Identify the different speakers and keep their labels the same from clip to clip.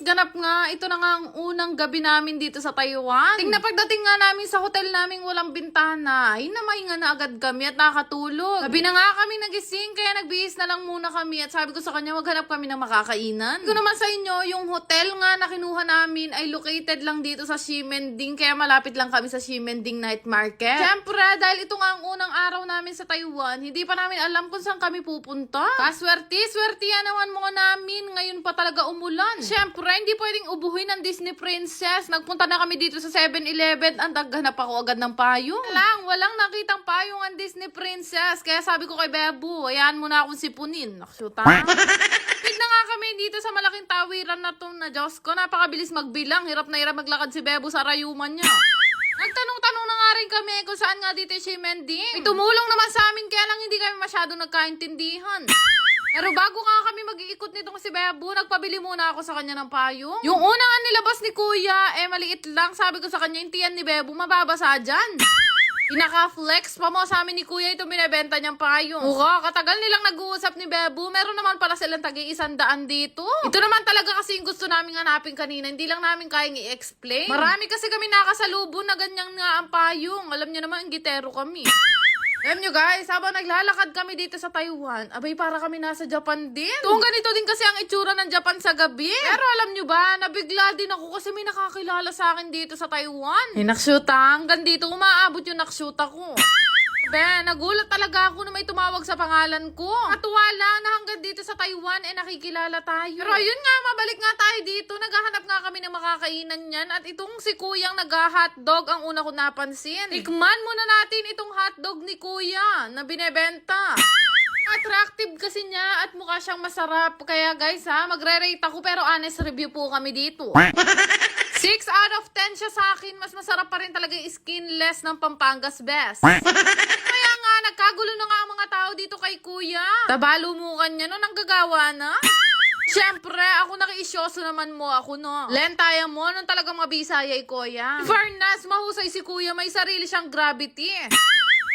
Speaker 1: guys, ganap nga. Ito na nga ang unang gabi namin dito sa Taiwan. Pagdating nga namin sa hotel namin walang bintana, ay namahinga na agad kami at nakatulog. Gabi na nga kami nagising, kaya nagbihis na lang muna kami at sabi ko sa kanya maghanap kami ng makakainan. Kung naman sa inyo, yung hotel nga na kinuha namin ay located lang dito sa Ximending, kaya malapit lang kami sa Ximending Night Market. Siyempre, dahil ito nga ang unang araw namin sa Taiwan, hindi pa namin alam kung saan kami pupunta. Kaswerte yan naman mga namin, ngayon pa talaga umulan. Siyempre, hindi pwedeng ubuhin ng Disney Princess. Nagpunta na kami dito sa 7-Eleven at naghanap ako agad ng payong. Walang nakitang payong ang Disney Princess. Kaya sabi ko kay Bebu, hayaan mo na akong sipunin. Naksyuta. Na nga kami dito sa malaking tawiran na to na Diyos ko, napakabilis magbilang. Hirap na hirap maglakad si Bebu sa rayuman niya. Nagtanong-tanong na nga rin kami kung saan nga dito si Ximending. May tumulong naman sa amin, kaya lang hindi kami masyadong nagkaintindihan. Pero bago nga kami mag-iikot nitong si Bebu, nagpabili muna ako sa kanya ng payong. Yung una nga nilabas ni Kuya, maliit lang. Sabi ko sa kanya, yung tiyan ni Bebu, mababasa dyan. Pinaka-flex pa mo sa amin ni Kuya itong binibenta niyang payong. Katagal nilang nag-uusap ni Bebu. Meron naman pala silang tagi-100 dito. Ito naman talaga kasi yung gusto namin hanapin kanina. Hindi lang namin kayang i-explain. Marami kasi kami nakasalubong na ganyan nga ang payong. Alam niyo naman, gitero kami. Alam nyo guys, habang naglalakad kami dito sa Taiwan, abay para kami nasa Japan din. Kung ganito din kasi ang itsura ng Japan sa gabi. Pero alam nyo ba, nabigla din ako kasi may nakakilala sa akin dito sa Taiwan. Naksyuta, hanggang dito umaabot yung naksyuta ko. Nagulat talaga ako na may tumawag sa pangalan ko. At wala na hanggang dito sa Taiwan nakikilala tayo. Pero ayun nga, mabalik nga tayo dito. Naghahanap nga kami ng makakainan niyan. At itong si Kuyang nag-hotdog ang una ko napansin. Tikman muna natin itong hotdog ni Kuya na binebenta. Attractive kasi niya at mukha siyang masarap. Kaya guys magre-rate ako pero honest review po kami dito. 6 out of 10 siya sa akin. Mas masarap pa rin talaga yung skinless ng Pampangas Best. Kaya nga, nagkagulo na nga ang mga tao dito kay Kuya. Tabalumukan niya no, nanggagawa na. Siyempre, ako nakiisyoso naman mo ako, no? Lentaya mo, nung talagang mabisaya Kuya. Fairness, mahusay si Kuya, may sarili siyang gravity.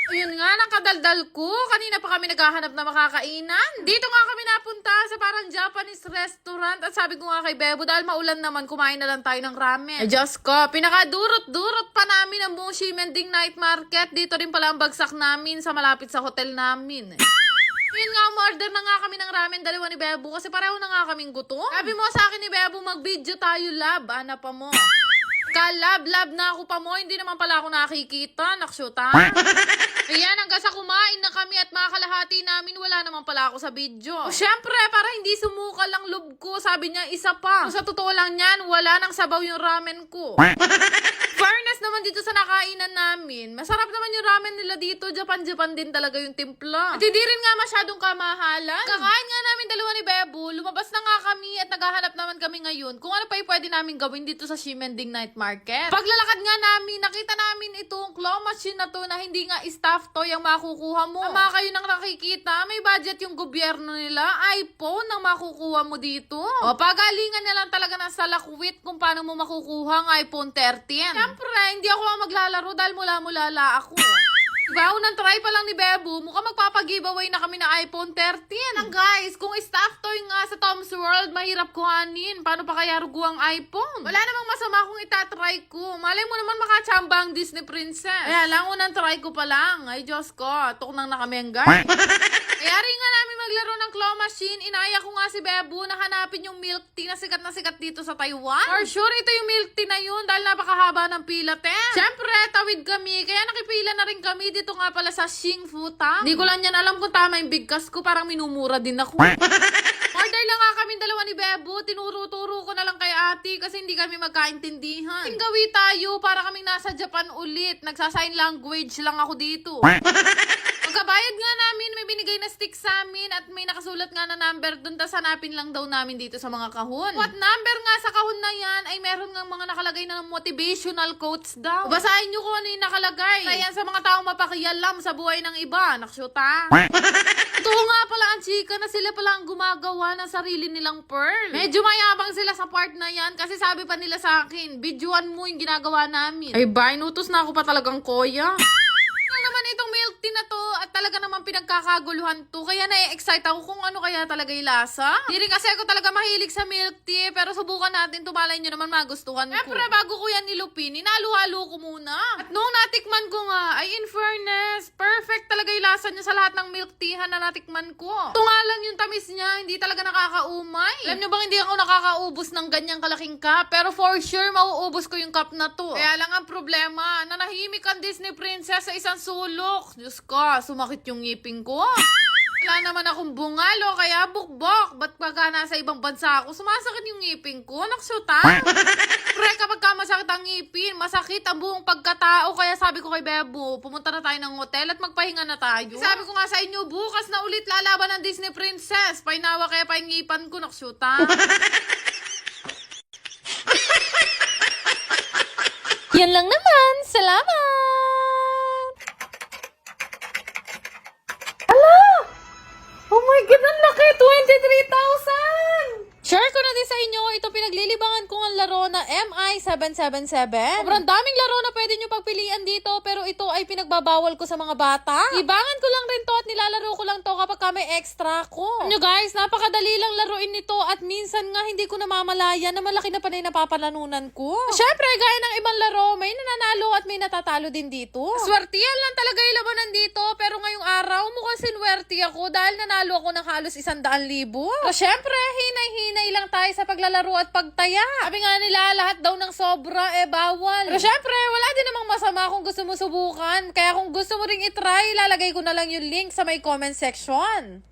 Speaker 1: Ayun nga, nakadaldal ko. Kanina pa kami naghahanap na makakainan. Dito nga kami napunta sa parang Japanese restaurant. At sabi ko nga kay Bebo, dahil maulan naman, kumain na lang tayo ng ramen. Ay, Diyos ko, pinakadurot-durot pa namin ang buong Ximending Night Market. Dito rin pala ang bagsak namin sa malapit sa hotel namin. Yun nga, umorder na nga kami ng ramen, dalawa ni Bebo, kasi pareho na nga kaming gutom. Sabi mo sa akin ni Bebo, mag-video tayo, lab. Ana pa mo. Kalab-lab na ako pa mo, hindi naman pala ako nakikita. Naksyuta. Ayan, hanggang sa kumain na kami at makakalahati namin, wala naman pala ako sa video. Siyempre, para hindi sumukal ang loob ko, sabi niya, isa pa. Sa totoo lang yan, wala nang sabaw yung ramen ko. Fairness naman dito sa nakainan namin. Masarap naman yung ramen nila dito. Japan din talaga yung timpla. At hindi rin nga masyadong kamahalan. Kakain nga namin dalawa ni Bebu. Lumabas na nga kami at naghahanap naman kami ngayon kung ano pa yung pwede namin gawin dito sa Ximending Night Market. Paglalakad nga namin, nakita namin itong claw machine na to na hindi nga stuffed toy ang makukuha mo. Tama kayo nang nakikita, may budget yung gobyerno nila. iPhone ang makukuha mo dito. Pagalingan na lang talaga ng salakwit kung paano mo makukuha ang iPhone 13. Siyempre, hindi ako maglalaro dahil mula-mulala ako. Diba, unang try pa lang ni Bebu, mukhang magpapag-giveaway na kami ng iPhone 13. Guys, kung staff toy nga sa Tom's World, mahirap kuhanin. Paano pa kaya rugo ang iPhone? Wala namang masama kung itatry ko. Malay mo naman makachamba ang Disney Princess. Kaya lang, unang try ko pa lang. Ay, Diyos ko, tuknang na kami guys. Kaya rin nga namin maglaro ng claw machine. Inaya ko nga si Bebu na hanapin yung milk tea na sikat dito sa Taiwan. For sure, ito yung milk tea na yun dahil napakahaba ng pila, Siyempre, tawid kami. Kaya nakipila na rin kami dito nga pala sa Xingfu Tang. Hindi ko lang yan alam kung tama yung bigkas ko. Parang minumura din ako. Order lang nga kami dalawa ni Bebu. Tinuro-turo ko na lang kay ate kasi hindi kami magkaintindihan. Tinggawi tayo para kaming nasa Japan ulit. Nagsasign language lang ako dito. Pagkabayad nga namin, may binigay na stick sa amin at may nakasulat nga na number dun. Tas hanapin lang daw namin dito sa mga kahon. What number nga sa kahon na yan ay meron nga mga nakalagay na motivational quotes daw. Basahin nyo kung ano yung nakalagay. Kaya sa mga taong mapakialam sa buhay ng iba. Naksyuta. Totoo nga pala ang chika na sila pala ang gumagawa ng sarili nilang pearl. Medyo mayabang sila sa part na yan kasi sabi pa nila sa akin, videoan mo yung ginagawa namin. Ay ba, inutos na ako pa talagang Kuya. Naman itong milk tea na to at talaga naman pinagkakaguluhan to. Kaya na-excite ako kung ano kaya talaga yung lasa. Di rin kasi ako talaga mahilig sa milk tea. Pero subukan natin, tumalay nyo naman magustuhan ko. Siyempre, bago ko yan nilupin, inalo-halo ko muna. At noong natikman ko nga, ay in fairness, perfect talaga yung lasa niya sa lahat ng milk tea na natikman ko. Ito nga lang yung tamis niya, hindi talaga nakakaumay. Alam nyo bang hindi ako nakakaubos ng ganyang kalaking cup? Pero for sure, mauubos ko yung cup na to. Kaya lang ang problema, nanahimik ang Disney princess sa isang sulok. Diyos ko, sumakit yung ngipin ko. Wala naman akong bungalo, kaya bukbok. Ba't pagka nasa ibang bansa ako, sumasakit yung ngipin ko? Naksutan? Pre, kapag ka masakit ang ngipin, masakit ang buong pagkatao. Kaya sabi ko kay Bebo, pumunta na tayo ng hotel at magpahinga na tayo. Sabi ko nga sa inyo, bukas na ulit lalaban ng Disney princess. Painawa kaya paingipan ko, naksutan. Yan lang naman. Salamat! Oh my God, ang laki! 23,000! Share ko na din sa inyo, ito pinaglilibangan kong ang laro na MI777. Sobrang daming laro na pwede nyo pagpilian dito, pero ito ay pinagbabawal ko sa mga bata. Libangan ko lang rin to at nilalaro ko lang to kapag ka may extra ko. Nyo guys, napakadali lang laruin nito at minsan nga hindi ko namamalaya na malaki na panay napapalanunan ko. Syempre, gaya ng ibang laro, may nananalo at may natatalo din dito. Swertiyan lang talaga yung labanan dito, pero ngayong araw mukhang sinwerte ako dahil nanalo ako ng halos 100,000. So syempre, hinay-hinay lang tayo sa paglalaro at pagtaya. Sabi nga nila, lahat daw ng sobra, bawal. Pero syempre, wala din namang masama kung gusto mo subukan. Kaya kung gusto mo ring itry, lalagay ko na lang yung link sa may comment section.